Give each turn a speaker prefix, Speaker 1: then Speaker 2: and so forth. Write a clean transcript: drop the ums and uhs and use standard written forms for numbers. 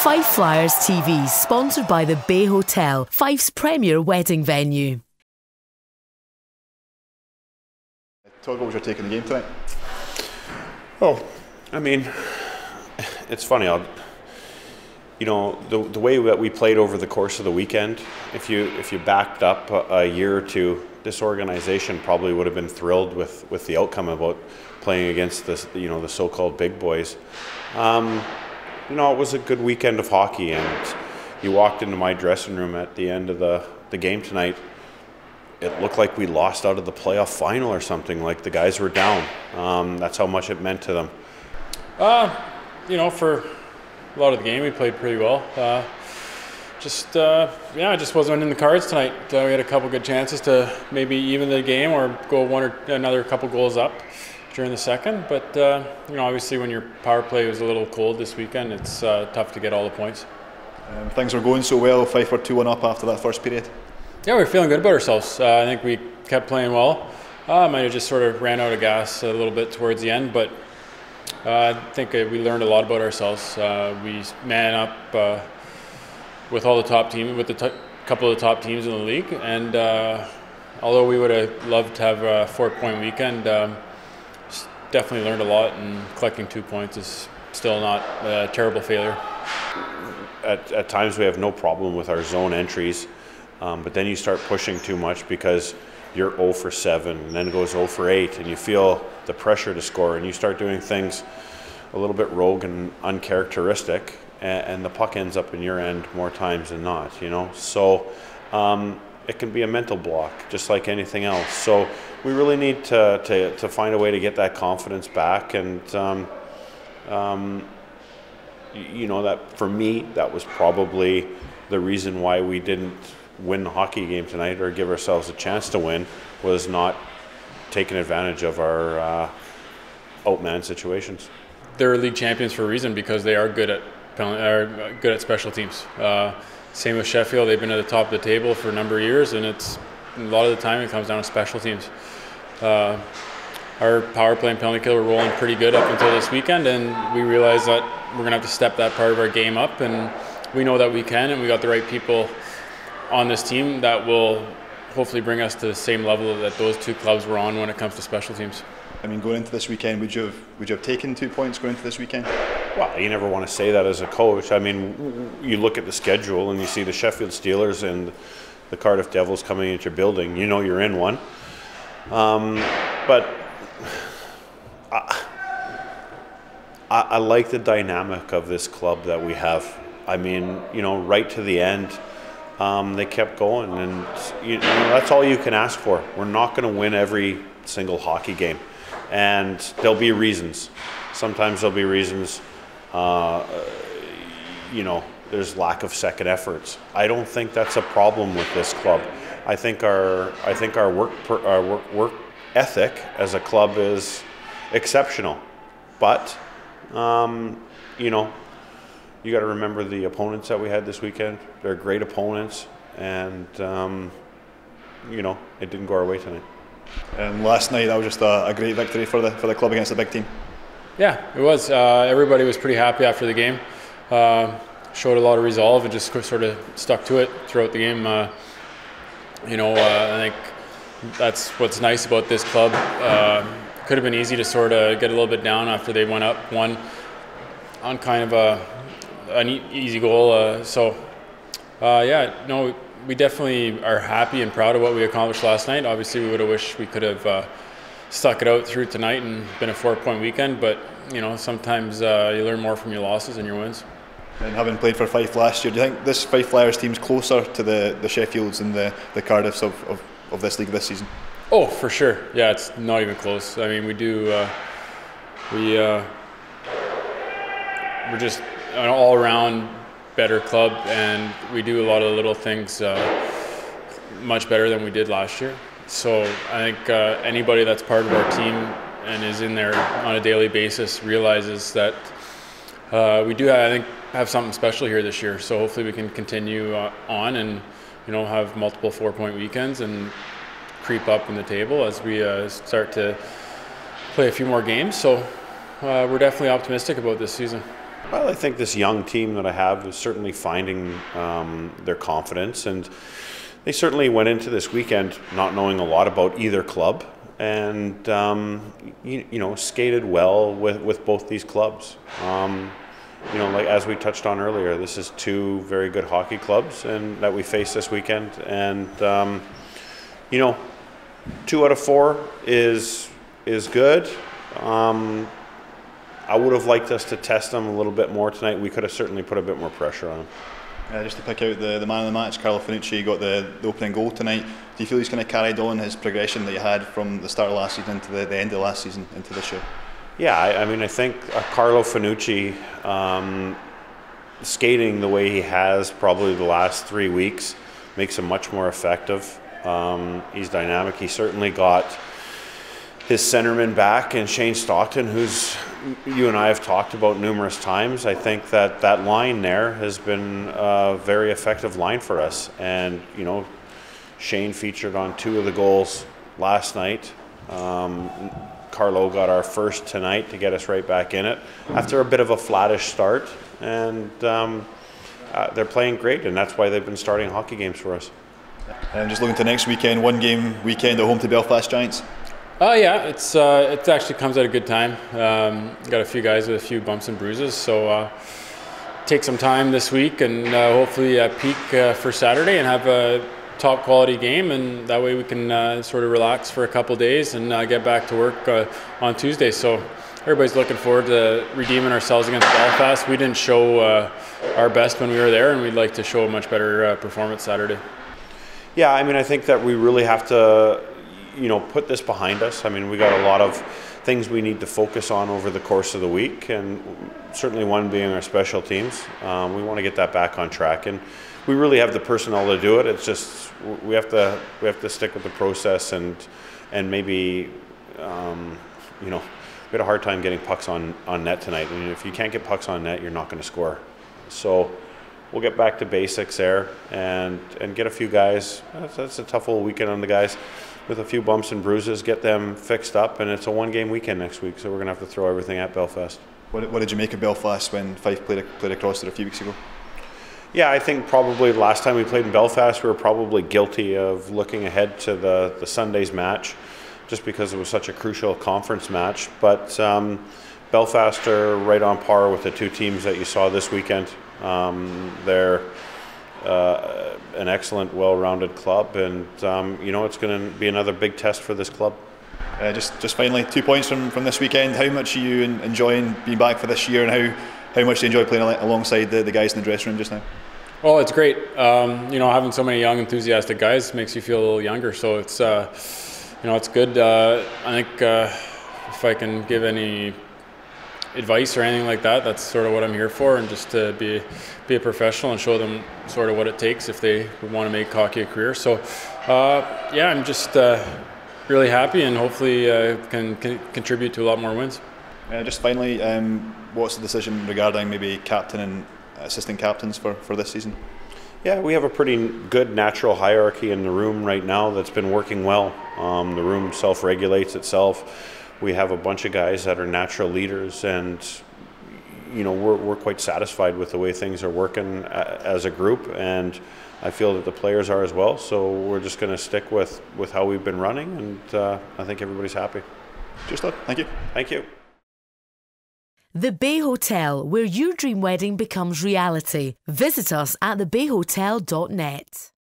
Speaker 1: Fife Flyers TV, sponsored by the Bay Hotel, Fife's premier wedding venue.
Speaker 2: Todd, what was your take on the game tonight?
Speaker 3: Oh, I mean, it's funny. You know, the way that we played over the course of the weekend, if you backed up a year or two, this organization probably would have been thrilled with the outcome about playing against the so-called big boys. You know, it was a good weekend of hockey, and you walked into my dressing room at the end of the game tonight. It looked like we lost out of the playoff final or something, like the guys were down. That's how much it meant to them.
Speaker 4: You know, for a lot of the game, we played pretty well. Yeah, it just wasn't in the cards tonight. We had a couple good chances to maybe even the game or go one or another couple goals up during the second. But, you know, obviously when your power play was a little cold this weekend, it's tough to get all the points.
Speaker 2: Things were going so well. Fife were 2-1 up after that first period.
Speaker 4: Yeah, we were feeling good about ourselves. I think we kept playing well. Might have just sort of ran out of gas a little bit towards the end, but I think we learned a lot about ourselves. We man up with all the top teams, with the couple of the top teams in the league, and although we would have loved to have a 4-point weekend, definitely learned a lot, and collecting 2 points is still not a terrible failure.
Speaker 3: At times we have no problem with our zone entries, but then you start pushing too much because you're 0 for 7, and then it goes 0 for 8, and you feel the pressure to score, and you start doing things a little bit rogue and uncharacteristic, and the puck ends up in your end more times than not, you know. So it can be a mental block, just like anything else. So we really need to find a way to get that confidence back, and you know, that for me, that was probably the reason why we didn't win the hockey game tonight, or give ourselves a chance to win, was not taking advantage of our outman situations.
Speaker 4: They're league champions for a reason, because they are good at special teams. Same with Sheffield; they've been at the top of the table for a number of years, and it's a lot of the time it comes down to special teams. Our power play and penalty kill were rolling pretty good up until this weekend, and we realized that we're going to have to step that part of our game up, and we know that we can, and we got the right people on this team that will hopefully bring us to the same level that those two clubs were on when it comes to special teams.
Speaker 2: I mean, going into this weekend, would you have taken 2 points going into this weekend?
Speaker 3: Well, you never want to say that as a coach. I mean, you look at the schedule and you see the Sheffield Steelers and the Cardiff Devils coming into your building. You know you're in one. But I like the dynamic of this club that we have. I mean, you know, right to the end, they kept going, and you know, that's all you can ask for. We're not going to win every single hockey game, and there'll be reasons. Sometimes there'll be reasons. You know, there's lack of second efforts. I don't think that's a problem with this club. I think our work ethic as a club is exceptional, but you know, you got to remember the opponents that we had this weekend. They're great opponents, and you know, it didn't go our way tonight.
Speaker 2: And last night, that was just a great victory for the club against a big team.
Speaker 4: Yeah, it was. Everybody was pretty happy after the game. Showed a lot of resolve and just sort of stuck to it throughout the game. You know, I think that's what's nice about this club. Could have been easy to sort of get a little bit down after they went up one on kind of an easy goal. Yeah, no, we definitely are happy and proud of what we accomplished last night. Obviously, we would have wished we could have stuck it out through tonight and been a 4-point weekend, but you know, sometimes you learn more from your losses than your wins.
Speaker 2: And having played for Fife last year, do you think this Fife Flyers team's closer to the Sheffields and the Cardiffs of this league this season?
Speaker 4: Oh, for sure. Yeah, it's not even close. I mean, we do. We're just an all-around better club, and we do a lot of little things much better than we did last year. So I think anybody that's part of our team and is in there on a daily basis realizes that we do, I think, have something special here this year. So hopefully we can continue on and, you know, have multiple 4-point weekends and creep up in the table as we start to play a few more games. So we're definitely optimistic about this season.
Speaker 3: Well, I think this young team that I have is certainly finding their confidence, and they certainly went into this weekend not knowing a lot about either club, and skated well with both these clubs. Like as we touched on earlier, this is two very good hockey clubs and that we face this weekend, and 2 out of 4 is good. I would have liked us to test them a little bit more tonight. We could have certainly put a bit more pressure on them.
Speaker 2: Just to pick out the man of the match, Carlo Finucci got the opening goal tonight. Do you feel he's kind of carried on his progression that he had from the start of last season to the end of last season into this year?
Speaker 3: Yeah, I think Carlo Finucci skating the way he has probably the last 3 weeks makes him much more effective. He's dynamic. He certainly got his centerman back in Shane Stockton, who's you and I have talked about numerous times. I think that line there has been a very effective line for us. And, Shane featured on 2 of the goals last night. Carlo got our first tonight to get us right back in it after a bit of a flattish start. And they're playing great, and that's why they've been starting hockey games for us.
Speaker 2: And just looking to next weekend, 1-game weekend at home to Belfast Giants.
Speaker 4: Yeah, it actually comes at a good time. Got a few guys with a few bumps and bruises, so take some time this week and hopefully peak for Saturday and have a top quality game, and that way we can sort of relax for a couple days and get back to work on Tuesday. So everybody's looking forward to redeeming ourselves against Belfast. We didn't show our best when we were there, and we'd like to show a much better performance Saturday.
Speaker 3: Yeah, I think that we really have to put this behind us. We got a lot of things we need to focus on over the course of the week, and certainly one being our special teams. We want to get that back on track, and we really have the personnel to do it. It's just we have to stick with the process, and maybe we had a hard time getting pucks on net tonight. If you can't get pucks on net, you're not going to score. So we'll get back to basics there and get a few guys. That's a tough little weekend on the guys with a few bumps and bruises, get them fixed up, and it's a 1-game weekend next week, so we're going to have to throw everything at Belfast.
Speaker 2: What did you make of Belfast when Fife played across it a few weeks ago?
Speaker 3: Yeah, I think probably the last time we played in Belfast, we were probably guilty of looking ahead to the Sunday's match, just because it was such a crucial conference match. But Belfast are right on par with the 2 teams that you saw this weekend. They're an excellent, well-rounded club, and it's going to be another big test for this club.
Speaker 2: Just finally, 2 points from this weekend. How much are you enjoying being back for this year, and how much do you enjoy playing alongside the guys in the dressing room just now?
Speaker 4: Well, it's great. Having so many young, enthusiastic guys makes you feel a little younger. So it's it's good. I think if I can give any advice or anything like that, that's sort of what I'm here for, and just to be a professional and show them sort of what it takes if they want to make hockey a career. So I'm just really happy, and hopefully can contribute to a lot more wins.
Speaker 2: Just finally, what's the decision regarding maybe captain and assistant captains for this season?
Speaker 3: Yeah, we have a pretty good natural hierarchy in the room right now that's been working well. The room self-regulates itself. We have a bunch of guys that are natural leaders, and we're quite satisfied with the way things are working as a group, and I feel that the players are as well. So we're just going to stick with how we've been running, and I think everybody's happy.
Speaker 2: Just that. Thank you.
Speaker 3: Thank you.
Speaker 1: The Bay Hotel, where your dream wedding becomes reality. Visit us at thebayhotel.net.